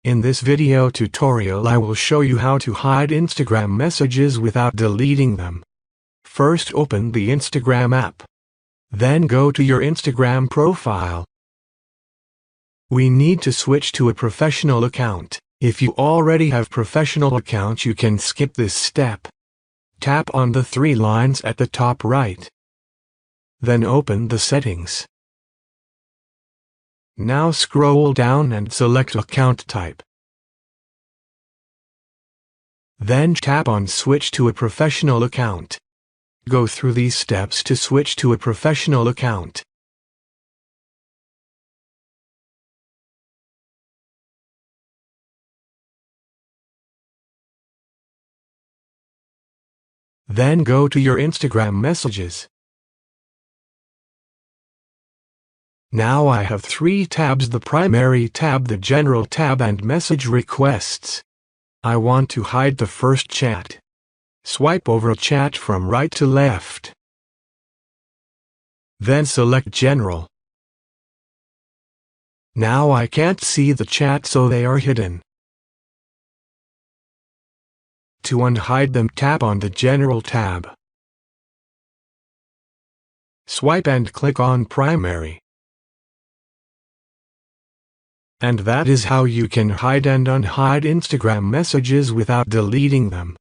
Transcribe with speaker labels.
Speaker 1: In this video tutorial I will show you how to hide Instagram messages without deleting them. First open the Instagram app. Then go to your Instagram profile. We need to switch to a professional account. If you already have professional account you can skip this step. Tap on the three lines at the top right. Then open the settings. Now scroll down and select account type. Then tap on Switch to a professional account. Go through these steps to switch to a professional account. Then go to your Instagram messages. Now I have three tabs: the primary tab, the general tab, and message requests. I want to hide the first chat. Swipe over a chat from right to left. Then select General. Now I can't see the chat, so they are hidden. To unhide them, tap on the General tab. Swipe and click on Primary. And that is how you can hide and unhide Instagram messages without deleting them.